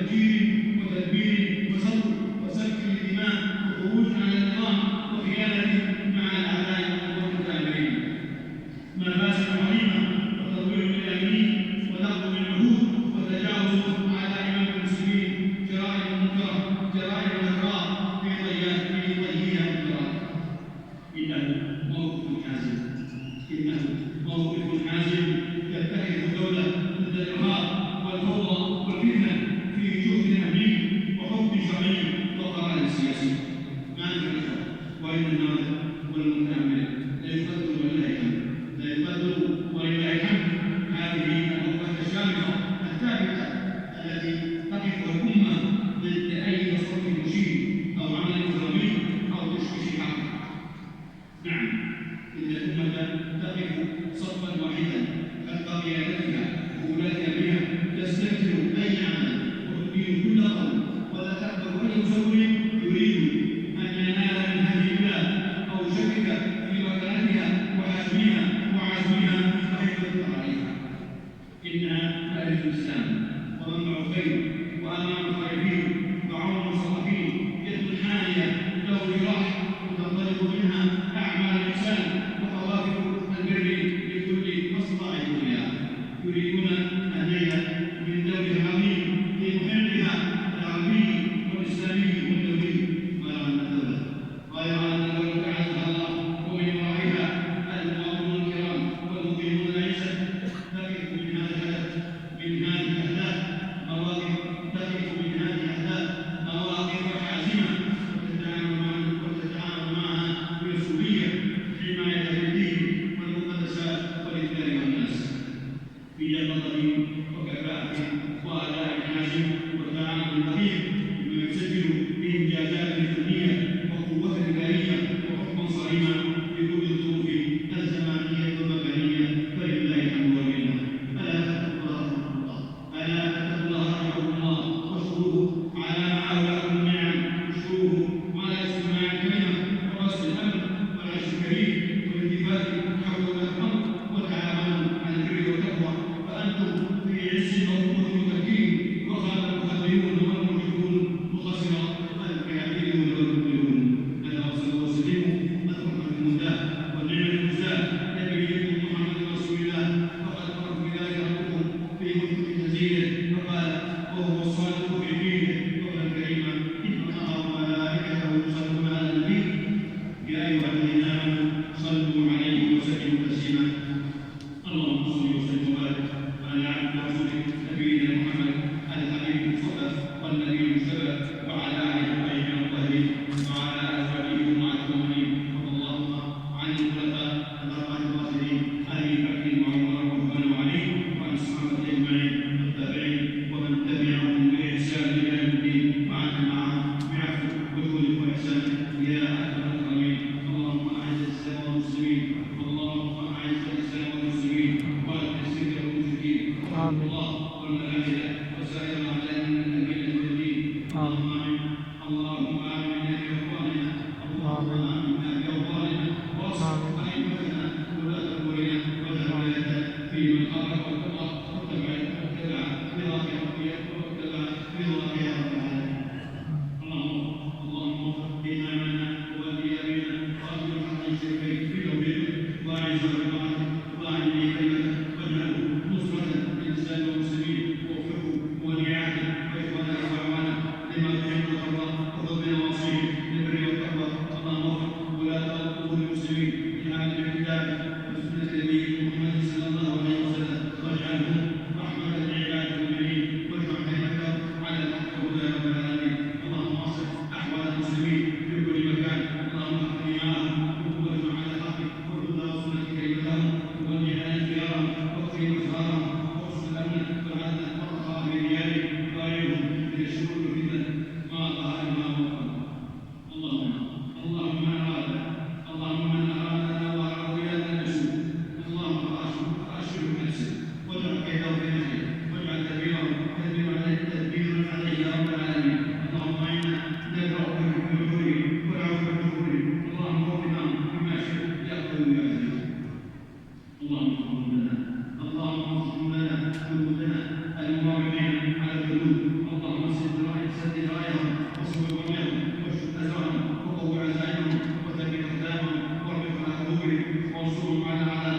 وتفجير وتدمير وسطو وسفك الدماء وخروج على النظام وخيانة مع الأعداء والمتآمرين. مفاسد عظيمة وتضويع للآمنين ونقض للعهود وتجاوز على إمام المسلمين، جرائم منكرة، جرائم الأكراه في ضيها منكرات. إنه موقف حازم، إنه موقف حازم تتخذ الدولة ضد الإرهاب والفوضى والفتنة في جهد أمني وحكم شرعي وقرار سياسي. ما نفعل وإن الناظر والمتأمل لا يقدر ولله الحمد، لا يقدر ولله الحمد هذه الوقفة الشامخة الثابتة التي تقف الأمة ضد أي تصرف مشين أو عمل إجرامي أو تشويش حق. نعم، إن الأمة تقف صفا واحدا خلف قيادتها وولاة أمرها، تستنكر أي عمل وتدين كل قول، ولا تقبل أي مزور يريد أن ينال من هذه البلاد أو يشكك في مكانتها وعزمها وحفظ قرارها. إنها تألف الإسلام ومنبع الخير وأمام الخائفين وعون المستضعفين، يد حانية له جراح وتنطلق منها أعمال الإحسان وقوافل البر لكل مصنع الدنيا. يريدون النيل من دور عظيم في محيطها العربي والإسلامي والدولي، غير أن الدولة تعزها الله ومن ورائها المواطنون الكرام والمقيمون العزة تقف من هذه الأهداف مواقف حازمة وتتعامل معها بمسؤولية حماية للدين والمقدسات والإثبات والناس بيقظة وكفاءة وأداء حازم وتعامل دقيق بما يسجل بإنجازات فنية وقوة إدارية وحكما صارما بكل الظروف الزمانية والمكانية، فلله الحمد والمنة. ألا تتقوا الله رحمكم الله واشكروه على ما أولاكم النعم، اشكروه على استماع الكلمة ورأس الأمر والعيش الكريم والالتفات حول الأمر وتعاونوا على البر والتقوى، فأنتم في عز وقوة وتمكين، وخاب المخذلون والمرجفون وخسر الكافرون والمبطلون. ألا وصلوا وسلموا الرحمة المهداة والنعمة المزداة نبيكم محمد رسول الله، فقد أمر بذلك ربكم في ملك تنزيله فقال وهو الصادق في دينه قولا كريما: إن الله وملائكته يصلون على النبي يا أيها الذين آمنوا صلوا عليه وسلموا تسليما. اللهم صل وسلم وبارك على عبدك ورسولك نبينا محمد الحبيب المصطفى والنبي المجتبى وعلى آله الطيبين الطاهرين وعلى أزواجه أمهات المؤمنين، اللهم عن الخلفاء الأربعة الراشدين أبي بكر وعمر وعثمان وعلي وعن الصحابة أجمعين والتابعين ومن تبعهم بإحسان إلى يوم الدين وعنا معهم بعفوك وجودك وإحسانك يا أكرم الأكرمين. اللهم أعز الإسلام والمسلمين، اللهم أعز الإسلام والمسلمين وأذل الشرك والمشركين الله والملائكة وسائر الأعداء من الملة والدين. اللهم آمنا في أوطاننا، اللهم آمنا في أوطاننا واصلح أئمتنا وولاة أمورنا واجعل ولايتنا في من خافك واتقاك واتبع رضاك يا رب العالمين. اللهم إنا منا وولي أبينا وأصلح عن الشركين في توفيقك وأعز بطاعتك وأعلي كلمتك واجعله نصرة للإسلام والمسلمين، ووفقه ونعاته وإخواننا وأعوانه لما تحب وترضى وخذ بنواصيه للبر والتقوى. اللهم وفق ولاة أمور المسلمين لعمل بكتابك وسنة نبيك محمد صلى الله عليه وسلم، واجعلهم رحمة لعباد المؤمنين، واجعل كلمتهم على الحق والهدى يا رب العالمين. اللهم اصلح أحوال المسلمين في كل مكان، اللهم احفظ دماءهم وقوتهم على الحق والهدى وسنة كلمتهم، واجعل خيارهم واكرم أسرارهم واحسن الأمن والعدل والرخاء في ديارهم، وأعيذهم من الشرور والفتن ما ظهر منها وما بطن. اللهم من أرادنا وأراد بلادنا بسوء، اللهم فأشغله بنفسه واجعل كيده في نحره واجعل تدبيرا عليه يا رب العالمين. اللهم إنا ندعوك بحضوره ونعوذ بحضوره، اللهم وفقنا بما شئت يا قوي يا عزيز. اللهم اغفر لنا جنودنا المواقعين على الحدود، اللهم اللهم سدد رايهم وصوب رميهم واشتت اجرهم وقوي عزائمهم وثبت اقدامهم واربط على قلوبهم وانصرهم على اعدائهم